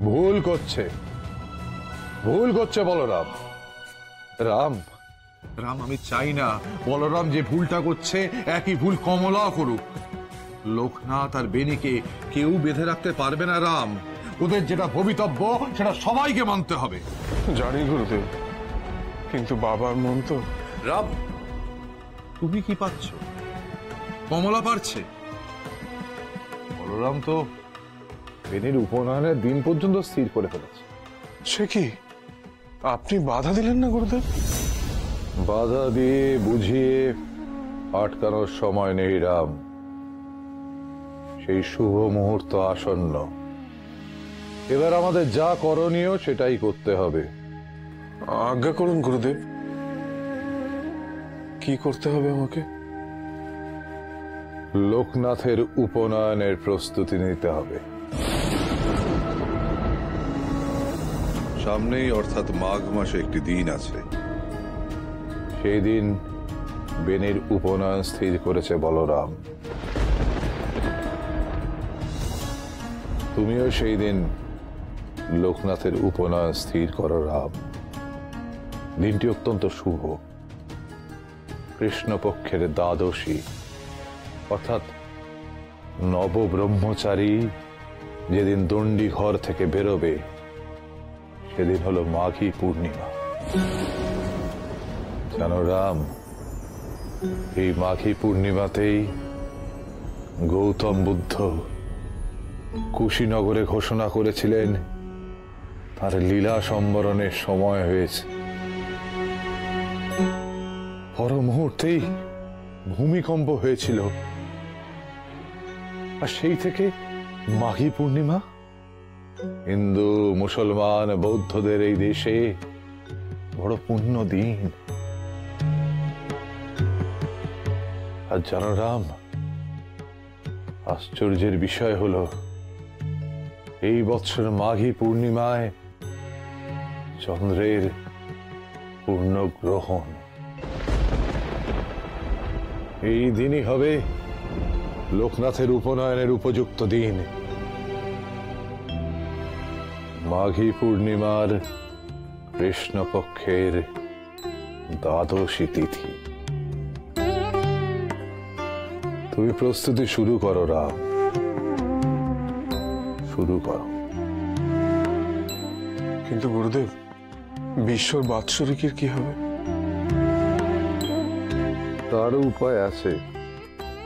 ভুল করছে, ভুল করছে বলরাম। রাম, রাম আমি চাই না বলরাম যে ভুলটা করছে একই ভুল কমলাও করুক। লোকনাথ আর বেনিকে কেউ বেঁধে রাখতে পারবে না রাম। ওদের যেটা ভবিতব্য সেটা সবাইকে মানতে হবে। জানি গুরুদেব, কিন্তু বাবার মন তো। রাম, তুমি কি পাচ্ছ? কমলা পারছে। বলরাম তো বেনির উপনয়নের দিন পর্যন্ত স্থির করে ফেলেছে। সে কি, আপনি বাধা দিলেন না গুরুদেব? বাধা দিয়ে বুঝিয়ে আটকানোর সময় নেই রাম। সেই শুভ মুহূর্ত আসন্ন। এবার আমাদের যা করণীয় সেটাই করতে হবে। আজ্ঞা করুন গুরুদেব, কি করতে হবে আমাকে? লোকনাথের উপনয়নের প্রস্তুতি নিতে হবে। সামনেই অর্থাৎ মাঘ মাসে একটি দিন আছে। সেই দিন বেনির উপনয়ন স্থির করেছে বলরাম। তুমিও সেই দিন লোকনাথের উপনয়ন স্থির করো রাম। দিনটি অত্যন্ত শুভ। কৃষ্ণপক্ষের দ্বাদশী অর্থাৎ নবব্রহ্মচারী যেদিন দণ্ডী ঘর থেকে বেরোবে সেদিন হলো মাঘী পূর্ণিমা। জানো রাম, এই মাঘী পূর্ণিমাতেই গৌতম বুদ্ধ কুশীনগরে ঘোষণা করেছিলেন তার লীলা সম্বরণের সময় হয়েছে। পর মুহূর্তেই ভূমিকম্প হয়েছিল, আর সেই থেকে মাঘী পূর্ণিমা হিন্দু মুসলমান বৌদ্ধদের এই দেশে বড় পুণ্য দিন। আর জানো রাম, আশ্চর্যের বিষয় হলো এই বৎসর মাঘী পূর্ণিমায় চন্দ্রের পূর্ণগ্রহণ। এই দিনই হবে লোকনাথের উপনয়নের উপযুক্ত দিন। মাঘী পূর্ণিমার কৃষ্ণপক্ষের দ্বাদশী তিথি। তুমি প্রস্তুতি শুরু করো রাম, শুরু করো। কিন্তু গুরুদেব, বিশ্বর বাৎসরিকের কি হবে? তারও উপায় আছে।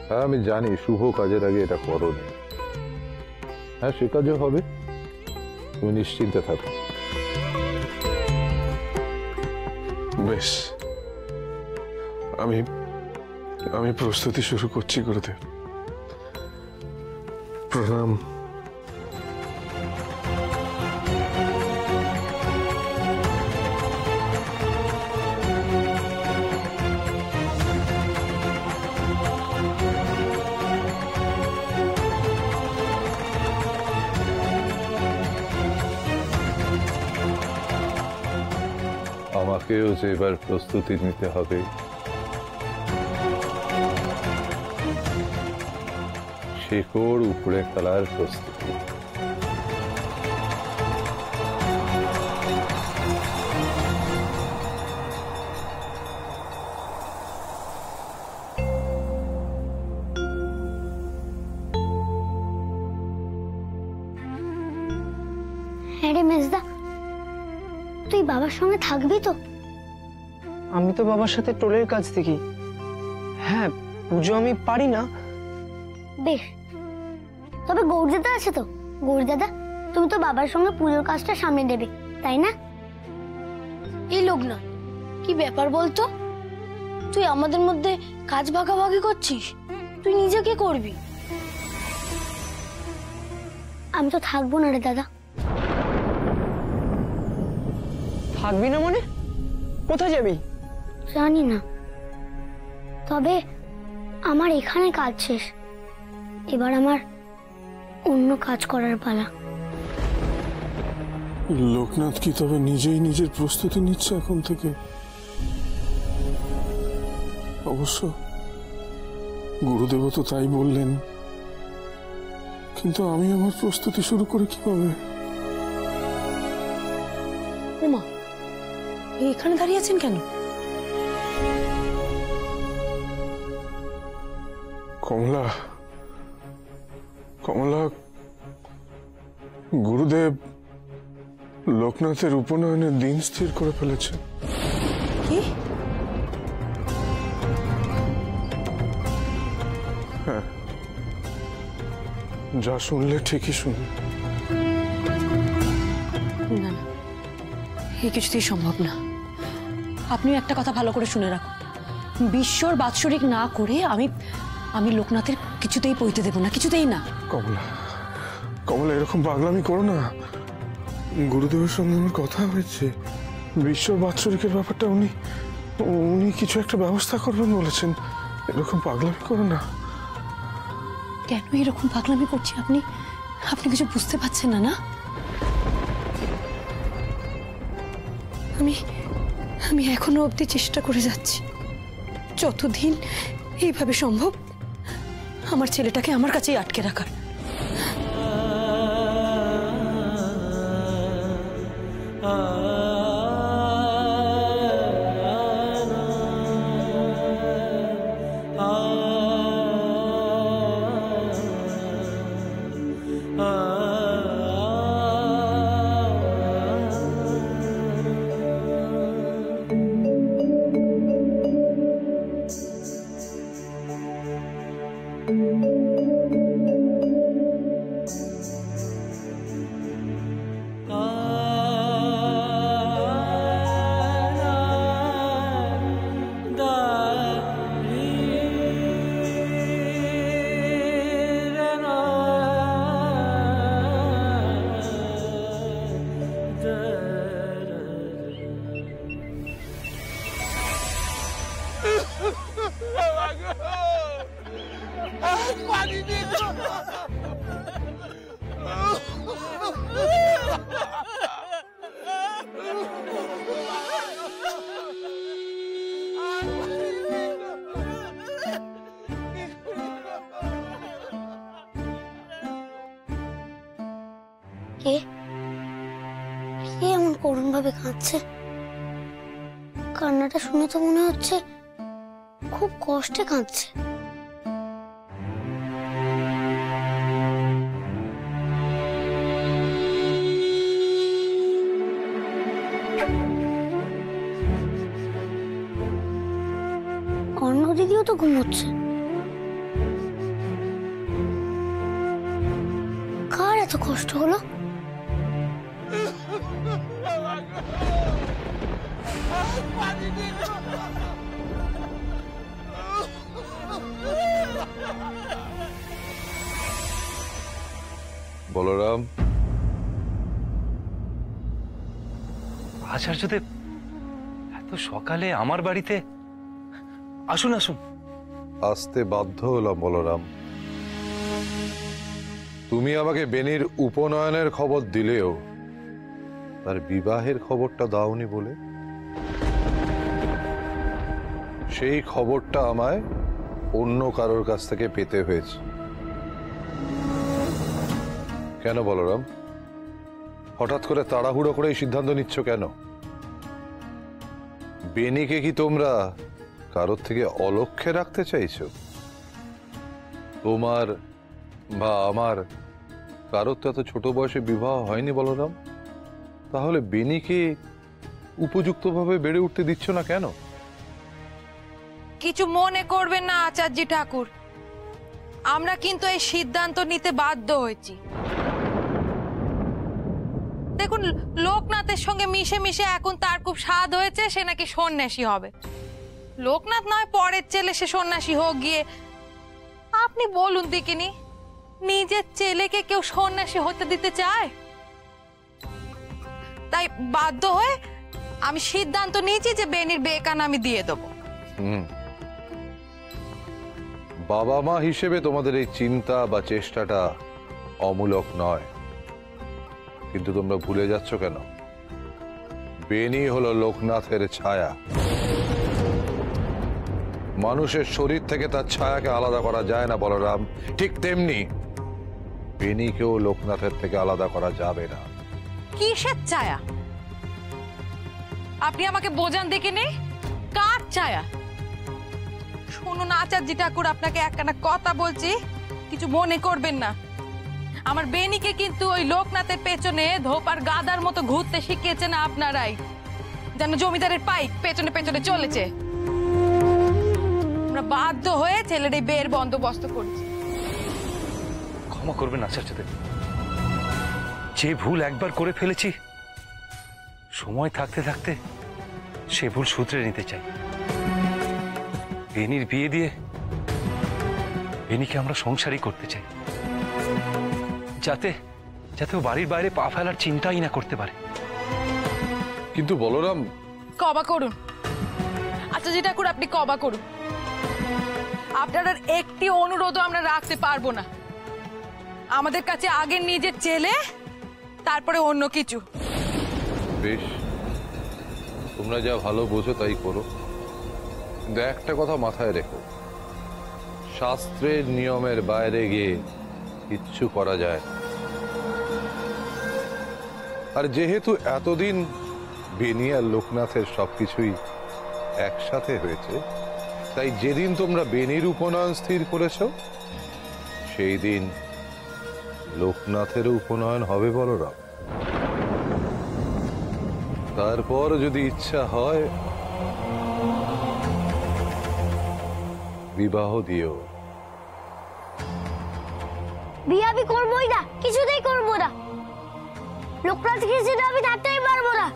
হ্যাঁ আমি জানি শুভ কাজের আগে এটা করোনি। হ্যাঁ সে কাজও হবে, তুমি নিশ্চিন্তে থাকো। বেশ, আমি প্রস্তুতি শুরু করছি গুরুদেব। প্রণাম। আমাকেও যে এবার প্রস্তুতি নিতে হবে, শেকড় উপড়ে ফেলার প্রস্তুতি। হ্যাঁ রে মেজদা, তুই বাবার সঙ্গে থাকবি তো? আমি তো বাবার সাথে টোলের কাজ দেখি। হ্যাঁ, পুজো আমি পারি না। বেশ, তবে গৌরদাদা আছে তো। গৌরদাদা, তুমি তো বাবার সঙ্গে পুজোর কাজটা সামনে দেবে, তাই না? এই লোকনাথ, কি ব্যাপার বলতো? তুই আমাদের মধ্যে কাজ ভাগাভাগি করছিস? তুই নিজে কি করবি? আমি তো থাকবো না রে দাদা। থাকবি না মানে? কোথায় যাবি? জানি না, তবে আমার এখানে কাজ শেষ। এবার আমার অন্য কাজ করার পালা। লোকনাথ কি তবে নিজেই নিজের প্রস্তুতি নিচ্ছে এখন থেকে? অবশ্য গুরুদেব তো তাই বললেন, কিন্তু আমি আমার প্রস্তুতি শুরু করে কিভাবে? উমা এখানে দাঁড়িয়ে আছেন কেন? কমলা, কমলা, গুরুদেব লোকনাথের উপনয়নের দিন স্থির করে ফেলেছে। কি? হ্যাঁ, যা শুনলে ঠিকই শুনলে। না না, এই কিছুতেই সম্ভব না। আপনিও একটা কথা ভালো করে শুনে রাখুন, বিশ্বর বাৎসরিক না করে আমি লোকনাথের কিছুতেই পইতে দেব না, কিছুতেই না। কমলা, কমলা, এরকম পাগলামি করো না। গুরুদেবের সঙ্গে আমার কথা হয়েছে, বিশ্বর বাৎসরিকের ব্যাপারটা উনি কিছু একটা ব্যবস্থা করবেন বলেছেন। এরকম পাগলামি করো না। কেন এরকম পাগলামি করছি আপনি? আপনি কিছু বুঝতে পারছেন না? না, আমি এখনো অবধি চেষ্টা করে যাচ্ছি, যতদিন এইভাবে সম্ভব আমার ছেলেটাকে আমার কাছেই আটকে রাখার। কে কে এমন করুণ ভাবে কাঁদছে? কান্নাটা শুনে তো মনে হচ্ছে খুব কষ্টে কাঁদছে। কর্ণ দিদিও তো ঘুমোচ্ছে। কার এত কষ্ট হলো? বলরাম, আচার্যদেব এত সকালে আমার বাড়িতে? আসুন আসুন। আসতে বাধ্য হলাম বলরাম। তুমি আমাকে বেনির উপনয়নের খবর দিলেও তার বিবাহের খবরটা দাওনি বলে সেই খবরটা আমায় অন্য কারোর কাছ থেকে পেতে হয়েছে। কেন বলরাম, হঠাৎ করে তাড়াহুড়ো করে এই সিদ্ধান্ত নিচ্ছ কেন? বেনিকে কি তোমরা কারোর থেকে অলক্ষ্যে রাখতে চাইছো? তোমার বা আমার কারোর তো এত ছোট বয়সে বিবাহ হয়নি বলরাম, তাহলে বেনিকে উপযুক্তভাবে বেড়ে উঠতে দিচ্ছ না কেন? কিছু মনে করবেন না আচার্য ঠাকুর, আমরা কিন্তু এই সিদ্ধান্ত নিতে বাধ্য হয়েছি। দেখুন, লোকনাথের সঙ্গে মিশে মিশে এখন তার খুব স্বাদ হয়েছে, সে নাকি সন্ন্যাসী হবে। লোকনাথ নয় পরের ছেলে, সে সন্ন্যাসী হোক গিয়ে। আপনি বলুন দেখিনি, নিজের ছেলেকে কেউ সন্ন্যাসী হতে দিতে চায়? তাই বাধ্য হয়ে আমি সিদ্ধান্ত নিয়েছি যে বেনির বেকান আমি দিয়ে দেবো। বাবা মা হিসেবে তোমাদের এই চিন্তা বা চেষ্টাটা অমূলক নয়, কিন্তু তোমরা ভুলে যাচ্ছ কেন? বেনি হলো লোকনাথের ছায়া। মানুষের শরীর থেকে তার ছায়াকে আলাদা করা যায় না বলরাম, ঠিক তেমনি বেনিকেও লোকনাথের থেকে আলাদা করা যাবে না। কিসের ছায়া? আপনি আমাকে বোঝান দেখে নেই কার ছায়া। শুনুন আচার্য ঠাকুর, আপনাকে একখানা কথা বলছি, কিছু মনে করবেন না। আমার বেনিকে কিন্তু ওই লোকনাথের পেছনে ধোপার গাদার মতো ঘুরতে শিখিয়েছে না আপনারাই, যেন জমিদারের পাইক পেছনে পেছনে চলেছে। আমরা বাধ্য হয়ে ছেলের এই বের বন্দোবস্ত করছি। ক্ষমা করবেন আচার্যদেব, যে ভুল একবার করে ফেলেছি সময় থাকতে থাকতে সে ভুল শুধরে নিতে চাই। বেনির বিয়ে দিয়ে বেনিকে আমরা সংসারই করতে চাই, যাতে যাতে ও বাড়ির বাইরে পা ফেলার চিন্তাই না করতে পারে। কিন্তু বলরাম, কবা করুন আচার্য ঠাকুর, আপনি কবা করুন। আপনার আর একটি অনুরোধও আমরা রাখতে পারবো না। আমাদের কাছে আগে নিজের ছেলে, তারপরে অন্য কিছু। বেশ, তোমরা যা ভালো বোঝো তাই করো, কিন্তু একটা কথা মাথায় রেখো, শাস্ত্রের নিয়মের বাইরে গিয়ে কিচ্ছু করা যায় না। আর যেহেতু এতদিন বেনি আর লোকনাথের সবকিছুই একসাথে হয়েছে, তাই যেদিন তোমরা বেনির উপনয়ন স্থির করেছ সেই দিন লোকনাথের উপনয়ন হবে বলরাম। তারপর যদি ইচ্ছা হয় বিবাহ দিও। বিয়ে আমি করবোই না, কিছুতেই করবো না। লোকনাথকে ছেড়ে আমি থাকতেই পারবো না।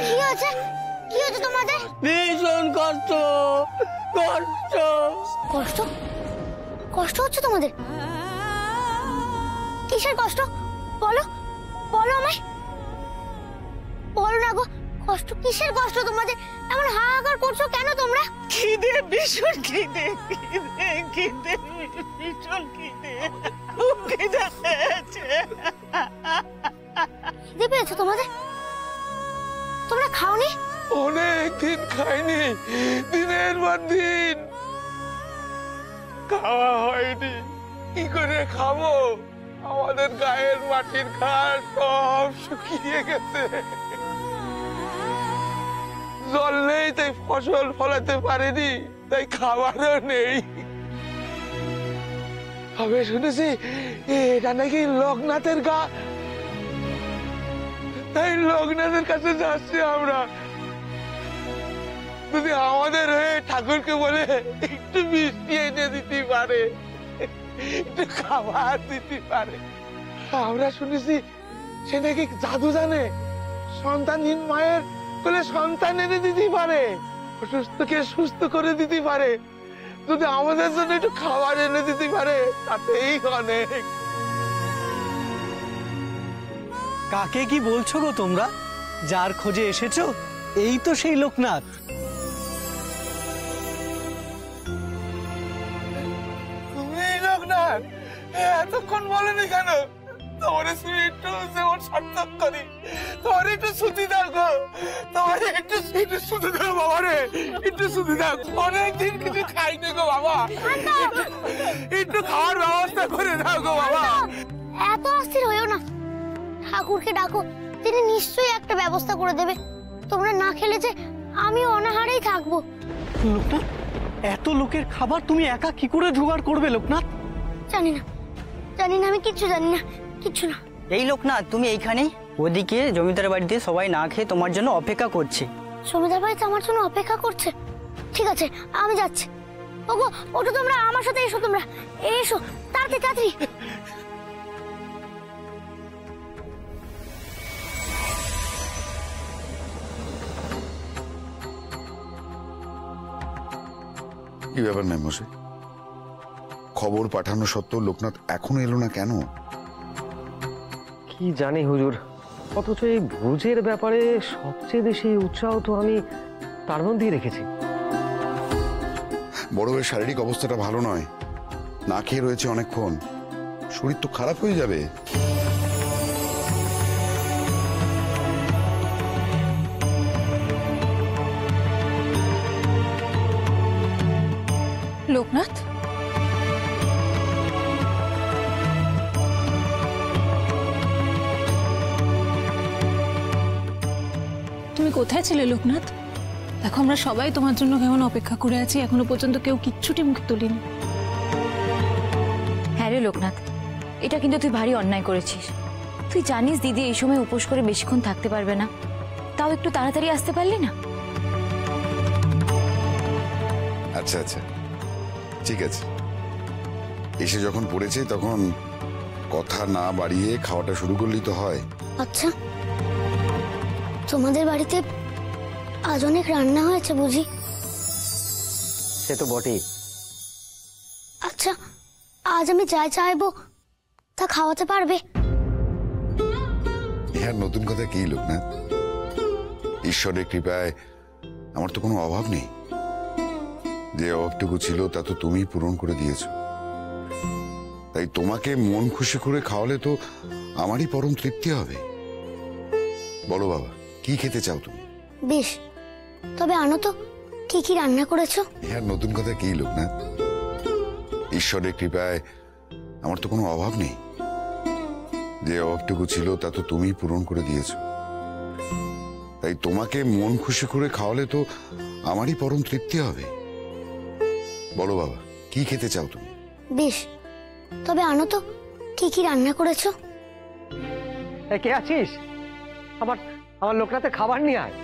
কি হয়েছে? কি হয়েছে তোমাদের? ভীষণ কষ্ট কষ্ট কষ্ট? কষ্ট হচ্ছে তোমাদের? কিসের কষ্ট? বলো, বলো আমায়, বলো না গো। কষ্ট কিসের কষ্ট তোমাদের? এমন হাহাকার করছো কেন তোমরা? খিদে, ভীষণ খিদে, খিদে খিদে ভীষণ খিদে, খুব খিদে পেয়েছে। খিদে পেয়েছো তোমাদের? তোমরা খাওনি? অনেক দিন খাইনি, দিনের পর দিন খাওয়া হয়নি। কি করে খাবো? আমাদের গায়ের মাটির ঘাস সব শুকিয়ে গেছে, জল নেই, তাই ফসল ফলাতে পারেনি, তাই খাবারও নেই। তবে শুনেছি এটা নাকি লোকনাথের গা, তাই লোকনাথের কাছে যাচ্ছি আমরা। যদি আমাদের হয়ে ঠাকুরকে বলে একটু মিষ্টি এনে দিতে পারে, একটু খাবার দিতে পারে। আমরা শুনেছি সে নাকি জাদু জানে, সন্তানহীন মায়ের কোলে সন্তান এনে দিতে পারে, অসুস্থকে সুস্থ করে দিতে পারে। যদি আমাদের জন্য একটু খাবার এনে দিতে পারে তাতেই অনেক। কাকে কি বলছো গো তোমরা? যার খোঁজে এসেছো এই তো সেই লোকনাথ। তুমি লোকনাথ? এতক্ষণ বলেনি কেন? তোমার একটু যেমন সার্থক করি, তোমার একটু ছুটি দাও গো, তোমার একটু একটু ছুটি দাও বাবা রে, একটু ছুটি দাও। অনেকদিন কিছু খাইনি গো বাবা, একটু খাওয়ার ব্যবস্থা করে দাও গো বাবা। এত অস্থির হইও না, ঠাকুরকে ডাকো, তিনি নিশ্চয়ই একটা ব্যবস্থা করে দেবে। তোমরা না খেলে যে আমি অনাহারেই থাকবো। লোকনাথ, এত লোকের খাবার তুমি একা কি করে জোগাড় করবে লোকনাথ? জানি না, জানি না, আমি কিচ্ছু জানি না, কিচ্ছু না। এই লোকনাথ, তুমি এইখানেই? ওদিকে জমিদার বাড়িতে সবাই না খেয়ে তোমার জন্য অপেক্ষা করছে। জমিদার বাড়িতে আমার জন্য অপেক্ষা করছে? ঠিক আছে, আমি যাচ্ছি। ওগো, ওঠো তোমরা, আমার সাথে এসো, তোমরা এসো তাড়াতাড়ি তাড়াতাড়ি। কি ব্যাপার নাই মশাই? খবর পাঠানো সত্ত্বেও লোকনাথ এখনো এলো না কেন? কি জানি হুজুর, অথচ এই ভোজের ব্যাপারে সবচেয়ে বেশি উৎসাহ তো আমি তার মধ্যেই রেখেছি। বড় শারীরিক অবস্থাটা ভালো নয়, না খেয়ে রয়েছে অনেকক্ষণ, শরীর তো খারাপ হয়ে যাবে। লোকনাথ, তুমি কোথায় ছিলে লোকনাথ? দেখো আমরা সবাই তোমার জন্য কেমন অপেক্ষা করে আছি, এখনো পর্যন্ত কেউ কিচ্ছুটি মুখ তুলিনি। হ্যাঁ রে লোকনাথ, এটা কিন্তু তুই ভারী অন্যায় করেছিস। তুই জানিস দিদি এই সময় উপোস করে বেশিক্ষণ থাকতে পারবে না, তাও একটু তাড়াতাড়ি আসতে পারলি না? আচ্ছা আচ্ছা, ঠিক আছে। এসে যখন পড়েছে তখন কথা না বাড়িয়ে খাওয়াটা শুরু করলেই তো হয়। আচ্ছা, তোমাদের বাড়িতে আজ অনেক রান্না হয়েছে বুঝি? সে তো বটেই। আচ্ছা, আজ আমি যা চাইবো তা খাওয়াতে পারবে? ইহার নতুন কথা কি লোকনাথ? ঈশ্বরের কৃপায় আমার তো কোনো অভাব নেই। যে অভাবটুকু ছিল তা তো তুমি পূরণ করে দিয়েছো, তাই তোমাকে মন খুশি করে খাওয়ালে তো আমারই পরম তৃপ্তি হবে। বলো বাবা, কি খেতে চাও তুমি? বেশ, তবে আনো তো, কি কি রান্না করেছো? ইহার নতুন কথা কি লোকনাথ? ঈশ্বরের কৃপায় আমার তো কোনো অভাব নেই। যে অভাবটুকু ছিল তা তো তুমি পূরণ করে দিয়েছো, তাই তোমাকে মন খুশি করে খাওয়ালে তো আমারই পরম তৃপ্তি হবে। বলো বাবা, কি খেতে চাও তুমি? বেশ, তবে আনো তো, কি কি রান্না করেছো? কে আছিস? আমার আমার লোকনাথের খাবার নিয়ে আয়।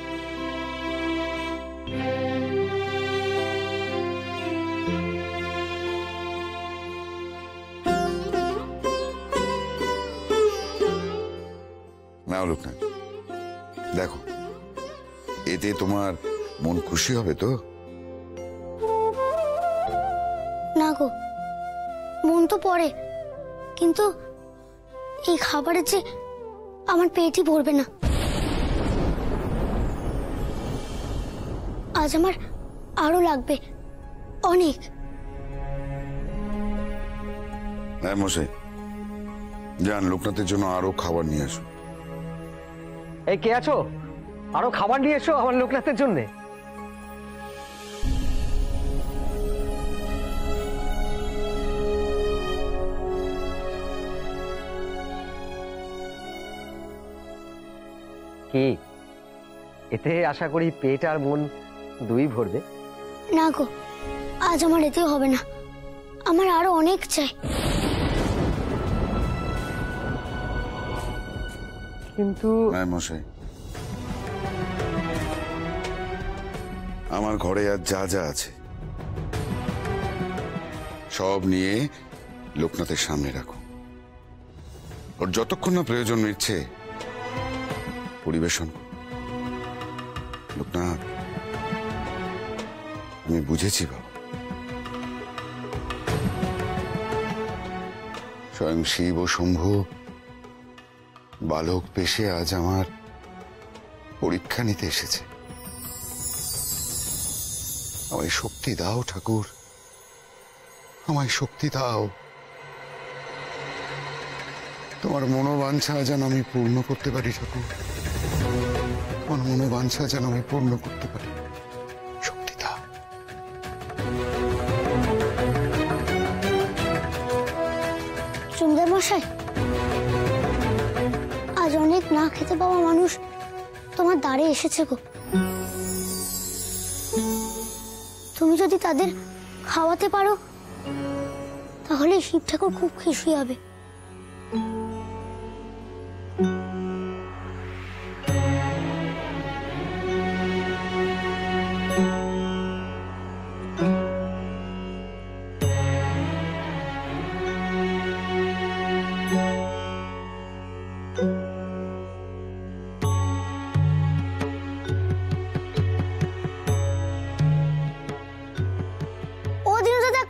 নাও লোকনাথ, দেখো এতে তোমার মন খুশি হবে তো? না গো, মন তো পড়ে, কিন্তু এই খাবারের যে আমার পেটই ভরবে না। আজ আমার আরো লাগবে অনেক। হ্যাঁ মশাই, যান লোকনাথের জন্য আরো খাবার নিয়ে আসো। এই কে আছো? আরো খাবার নিয়ে এসো আমার লোকনাথের জন্যে। কি এতে আশা করি পেট আর মন দুই ভরবে? না গো, আজ আমার এতেও হবে না, আমার আরো অনেক চাই। কিন্তু হ্যাঁ মশাই, আমার ঘরে আর যা যা আছে সব নিয়ে লোকনাথের সামনে রাখো। ওর যতক্ষণ না প্রয়োজন মিটছে পরিবেশন করো। লোকনাথ, আমি বুঝেছি বাবা, স্বয়ং শিব ও শম্ভু বালক পেশে আজ আমার পরীক্ষা নিতে এসেছে। আমায় শক্তি দাও ঠাকুর, আমায় শক্তি দাও। তোমার মনোবাঞ্ছা যেন আমি পূর্ণ করতে পারি ঠাকুর, তোমার মনোবাঞ্ছা যেন আমি পূর্ণ করতে পারি, শক্তি দাও। জমিদার মশাই, আজ অনেক না খেতে পাওয়া মানুষ তোমার দ্বারে এসেছে গো। তুমি যদি তাদের খাওয়াতে পারো তাহলে শিব ঠাকুর খুব খুশি হবে।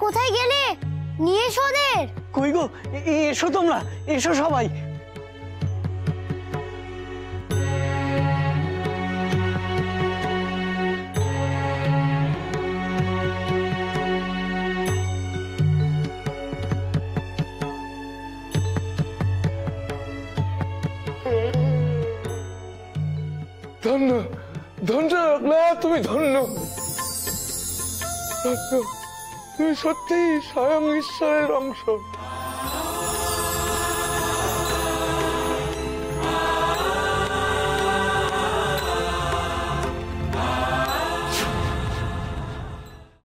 কোথায় গেলে? নিয়ে এসো ওদের। কই গো, এসো তোমরা, এসো সবাই। ধন্য ধন্য লোকনাথ, তুমি ধন্য। তুমি সত্যি স্বয়ং ঈশ্বরের অংশ।